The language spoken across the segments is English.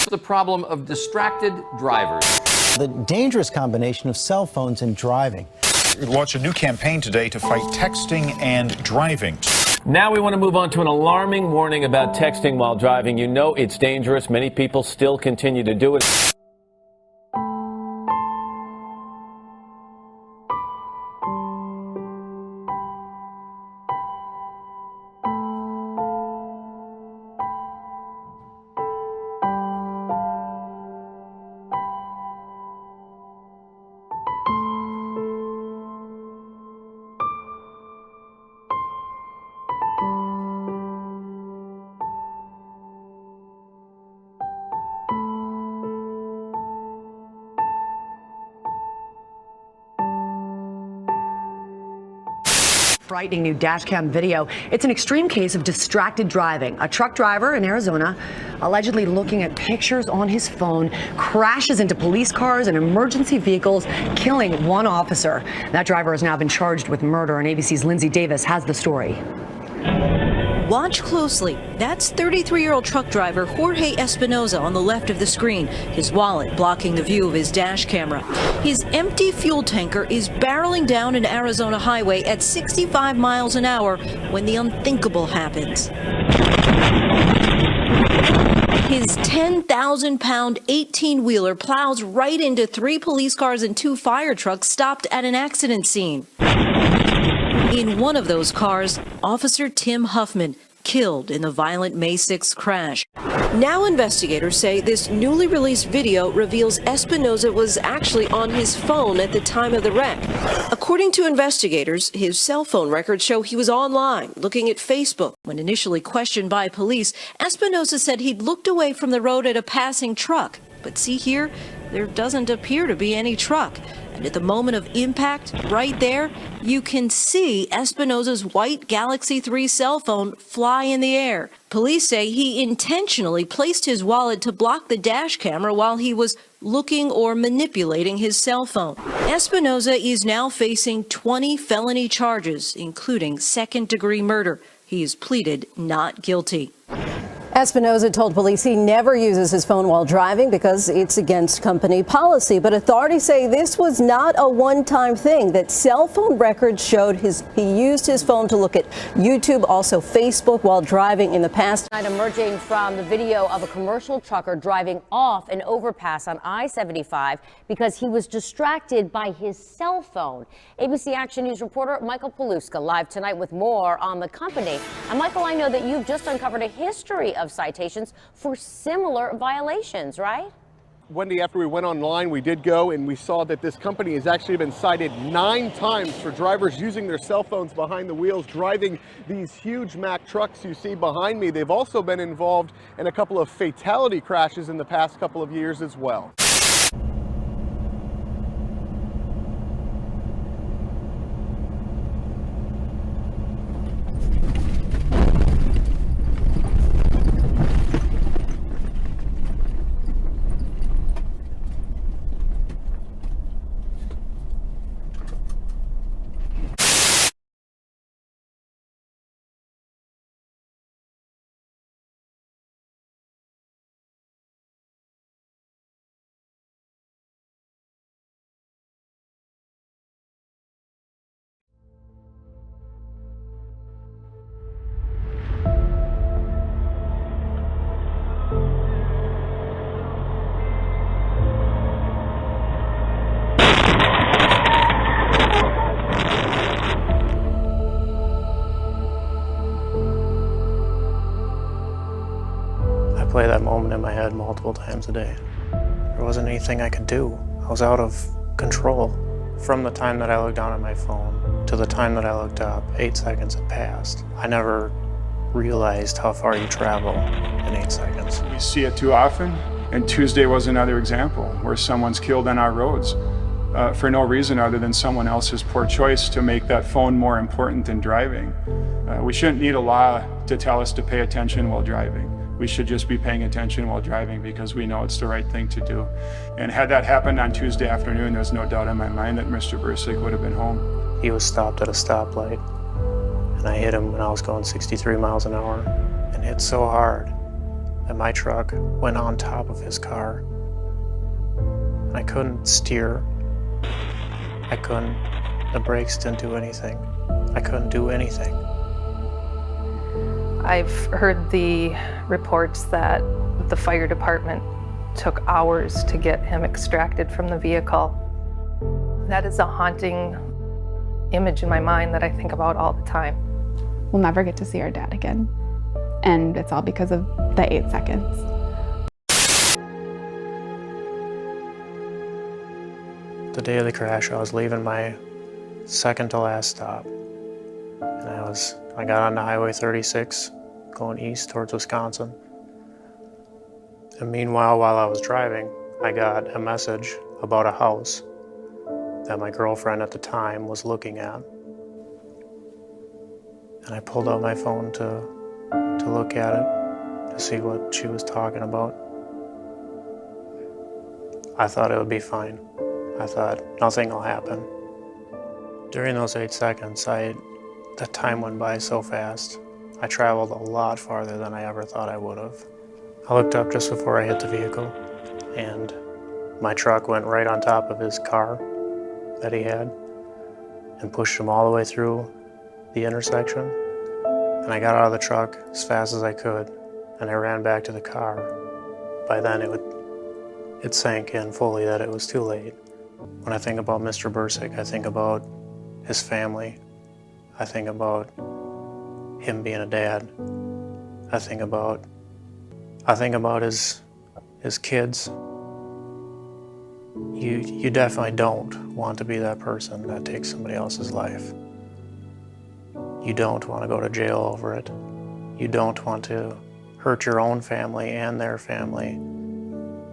The problem of distracted drivers. The dangerous combination of cell phones and driving. Launch a new campaign today to fight texting and driving. Now we want to move on to an alarming warning about texting while driving. You know it's dangerous. Many people still continue to do it. Frightening new dashcam video. It's an extreme case of distracted driving. A truck driver in Arizona, allegedly looking at pictures on his phone, crashes into police cars and emergency vehicles, killing one officer. That driver has now been charged with murder, and ABC's Lindsay Davis has the story. Watch closely. That's 33-year-old truck driver Jorge Espinoza on the left of the screen, his wallet blocking the view of his dash camera. His empty fuel tanker is barreling down an Arizona highway at 65 miles an hour when the unthinkable happens. His 10,000-pound 18-wheeler plows right into 3 police cars and 2 fire trucks stopped at an accident scene. In one of those cars, Officer Tim Huffman killed in the violent May 6th crash. Now investigators say this newly released video reveals Espinoza was actually on his phone at the time of the wreck. According to investigators, his cell phone records show he was online looking at Facebook. When initially questioned by police, Espinoza said he'd looked away from the road at a passing truck. But see here, there doesn't appear to be any truck. And at the moment of impact, right there, you can see Espinoza's white Galaxy 3 cell phone fly in the air. Police say he intentionally placed his wallet to block the dash camera while he was looking or manipulating his cell phone. Espinoza is now facing 20 felony charges, including second-degree murder. He is pleaded not guilty. Espinoza told police he never uses his phone while driving because it's against company policy. But authorities say this was not a one-time thing, that cell phone records showed he used his phone to look at YouTube, also Facebook, while driving in the past. Emerging from the video of a commercial trucker driving off an overpass on I-75 because he was distracted by his cell phone. ABC Action News reporter Michael Paluska live tonight with more on the company. And Michael, I know that you've just uncovered a history of citations for similar violations, right? Wendy, after we went online, we did go and we saw that this company has actually been cited 9 times for drivers using their cell phones behind the wheels, driving these huge Mack trucks you see behind me. They've also been involved in a couple of fatality crashes in the past couple of years as well. Play that moment in my head multiple times a day. There wasn't anything I could do. I was out of control. From the time that I looked down at my phone to the time that I looked up, 8 seconds had passed. I never realized how far you travel in 8 seconds. We see it too often, and Tuesday was another example where someone's killed on our roads for no reason other than someone else's poor choice to make that phone more important than driving. We shouldn't need a law to tell us to pay attention while driving. We should just be paying attention while driving because we know it's the right thing to do. And had that happened on Tuesday afternoon, there's no doubt in my mind that Mr. Bursick would have been home. He was stopped at a stoplight, and I hit him when I was going 63 miles an hour, and hit so hard and my truck went on top of his car. I couldn't steer. The brakes didn't do anything. I couldn't do anything. I've heard the reports that the fire department took hours to get him extracted from the vehicle. That is a haunting image in my mind that I think about all the time. We'll never get to see our dad again. And it's all because of the 8 seconds. The day of the crash, I was leaving my second to last stop. And I got onto Highway 36, going east towards Wisconsin. And meanwhile, while I was driving, I got a message about a house that my girlfriend at the time was looking at. And I pulled out my phone to look at it, to see what she was talking about. I thought it would be fine. I thought nothing will happen. During those 8 seconds, the time went by so fast. I traveled a lot farther than I ever thought I would have. I looked up just before I hit the vehicle, and my truck went right on top of his car that he had and pushed him all the way through the intersection. And I got out of the truck as fast as I could, and I ran back to the car. By then it sank in fully that it was too late. When I think about Mr. Bursick, I think about his family. I think about him being a dad. I think about his kids. You definitely don't want to be that person that takes somebody else's life. You don't want to go to jail over it. You don't want to hurt your own family and their family.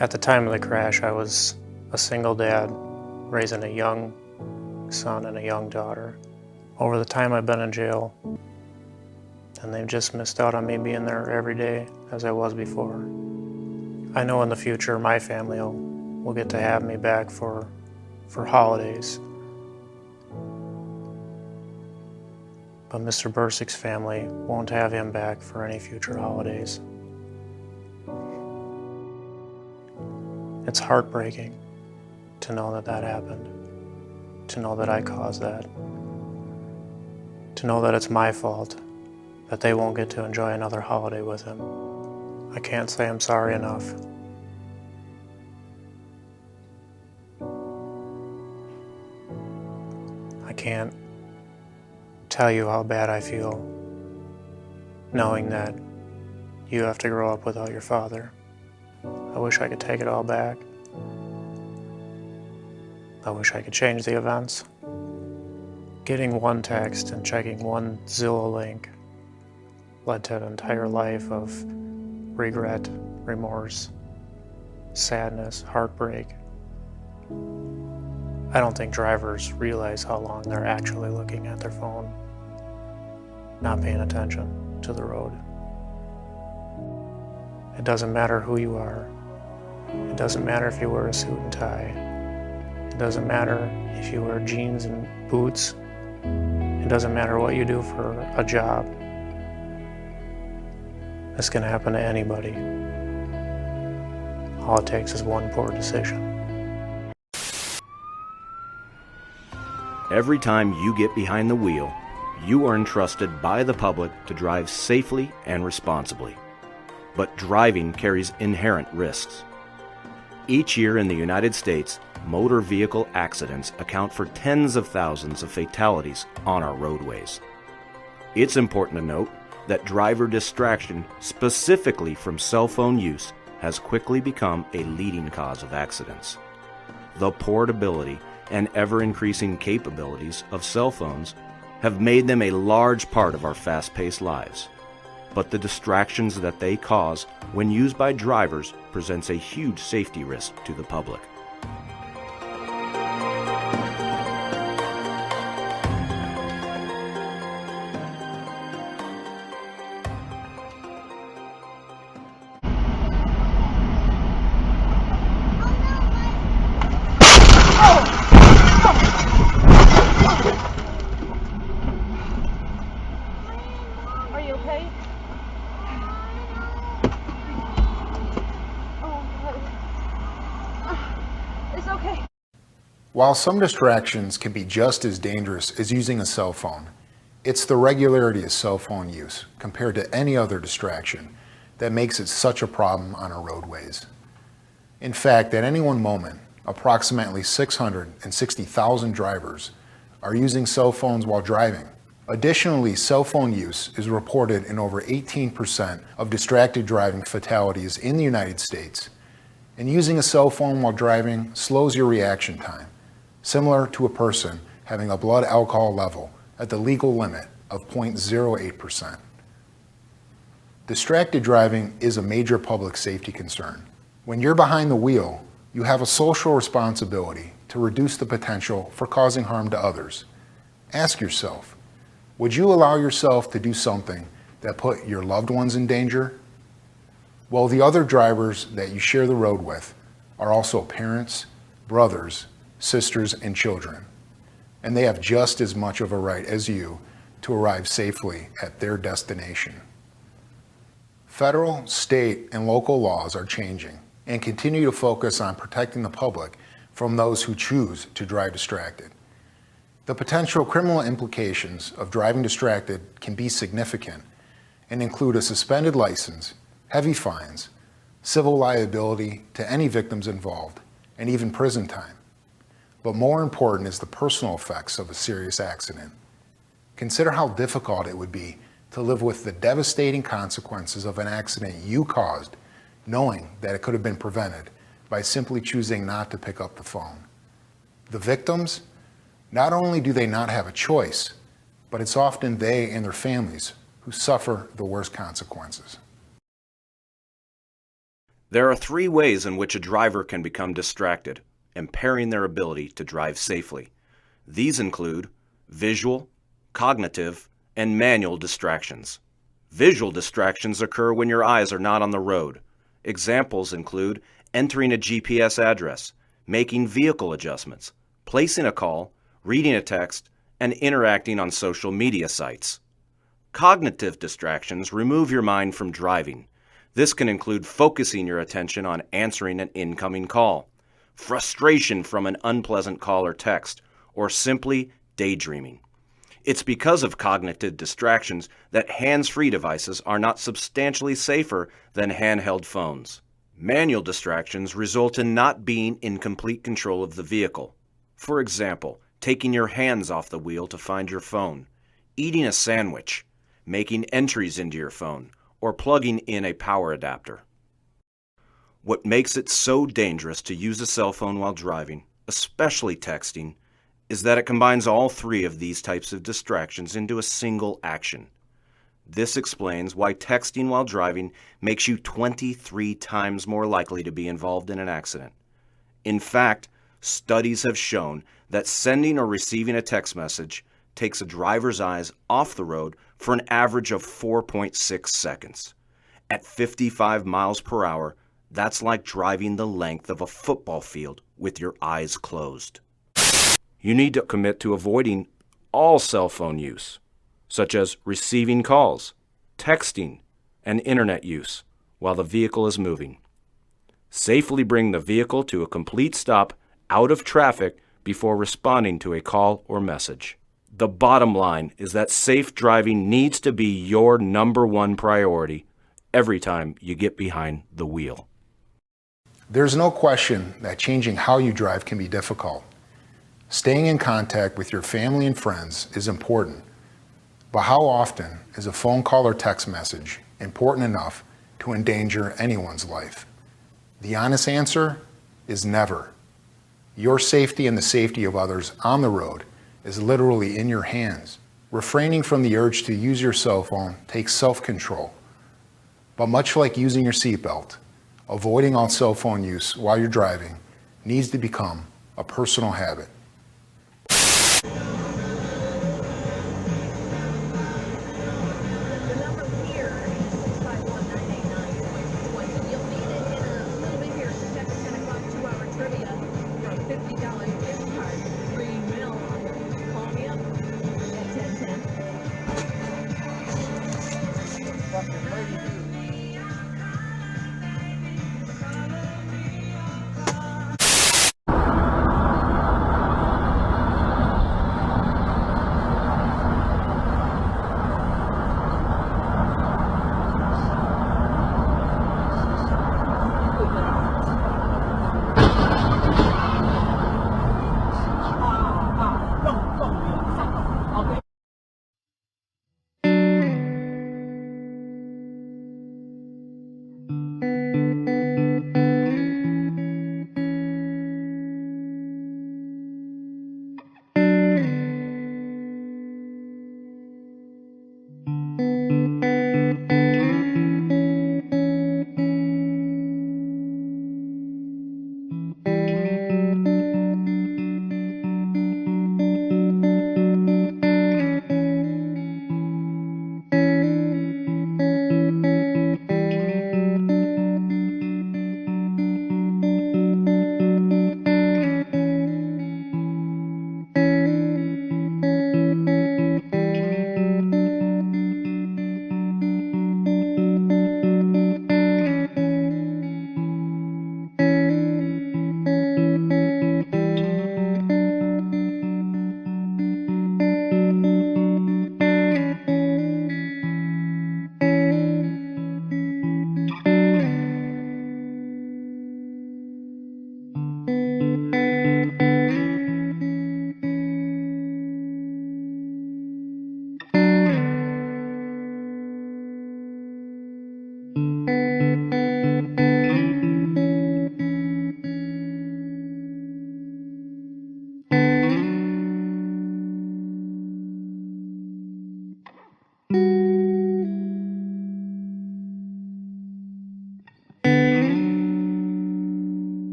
At the time of the crash, I was a single dad raising a young son and a young daughter. Over the time I've been in jail, and they've just missed out on me being there every day as I was before. I know in the future my family will get to have me back for holidays. But Mr. Bursick's family won't have him back for any future holidays. It's heartbreaking to know that that happened, to know that I caused that, to know that it's my fault that they won't get to enjoy another holiday with him. I can't say I'm sorry enough. I can't tell you how bad I feel knowing that you have to grow up without your father. I wish I could take it all back. I wish I could change the events. Getting one text and checking one Zillow link led to an entire life of regret, remorse, sadness, heartbreak. I don't think drivers realize how long they're actually looking at their phone, not paying attention to the road. It doesn't matter who you are. It doesn't matter if you wear a suit and tie. It doesn't matter if you wear jeans and boots. It doesn't matter what you do for a job. This can happen to anybody. All it takes is one poor decision. Every time you get behind the wheel, you are entrusted by the public to drive safely and responsibly. But driving carries inherent risks. Each year in the United States, motor vehicle accidents account for tens of thousands of fatalities on our roadways. It's important to note that driver distraction, specifically from cell phone use, has quickly become a leading cause of accidents. The portability and ever-increasing capabilities of cell phones have made them a large part of our fast-paced lives. But the distractions that they cause when used by drivers presents a huge safety risk to the public. Are you okay? While some distractions can be just as dangerous as using a cell phone, it's the regularity of cell phone use compared to any other distraction that makes it such a problem on our roadways. In fact, at any one moment, approximately 660,000 drivers are using cell phones while driving. Additionally, cell phone use is reported in over 18% of distracted driving fatalities in the United States. And using a cell phone while driving slows your reaction time, similar to a person having a blood alcohol level at the legal limit of 0.08%. Distracted driving is a major public safety concern. When you're behind the wheel, you have a social responsibility to reduce the potential for causing harm to others. Ask yourself, would you allow yourself to do something that put your loved ones in danger? Well, the other drivers that you share the road with are also parents, brothers, sisters, and children, and they have just as much of a right as you to arrive safely at their destination. Federal, state, and local laws are changing and continue to focus on protecting the public from those who choose to drive distracted. The potential criminal implications of driving distracted can be significant and include a suspended license, heavy fines, civil liability to any victims involved, and even prison time. But more important is the personal effects of a serious accident. Consider how difficult it would be to live with the devastating consequences of an accident you caused, knowing that it could have been prevented by simply choosing not to pick up the phone. The victims, not only do they not have a choice, but it's often they and their families who suffer the worst consequences. There are 3 ways in which a driver can become distracted, impairing their ability to drive safely. These include visual, cognitive, and manual distractions. Visual distractions occur when your eyes are not on the road. Examples include entering a GPS address, making vehicle adjustments, placing a call, reading a text, and interacting on social media sites. Cognitive distractions remove your mind from driving. This can include focusing your attention on answering an incoming call, frustration from an unpleasant call or text, or simply daydreaming. It's because of cognitive distractions that hands-free devices are not substantially safer than handheld phones. Manual distractions result in not being in complete control of the vehicle. For example, taking your hands off the wheel to find your phone, eating a sandwich, making entries into your phone, or plugging in a power adapter. What makes it so dangerous to use a cell phone while driving, especially texting, is that it combines all 3 of these types of distractions into a single action. This explains why texting while driving makes you 23 times more likely to be involved in an accident. In fact, studies have shown that sending or receiving a text message takes a driver's eyes off the road for an average of 4.6 seconds. At 55 miles per hour, that's like driving the length of a football field with your eyes closed. You need to commit to avoiding all cell phone use, such as receiving calls, texting, and internet use while the vehicle is moving. Safely bring the vehicle to a complete stop out of traffic before responding to a call or message. The bottom line is that safe driving needs to be your #1 priority every time you get behind the wheel. There's no question that changing how you drive can be difficult. Staying in contact with your family and friends is important, but how often is a phone call or text message important enough to endanger anyone's life? The honest answer is never. Your safety and the safety of others on the road is literally in your hands. Refraining from the urge to use your cell phone takes self-control. But much like using your seatbelt, avoiding all cell phone use while you're driving needs to become a personal habit.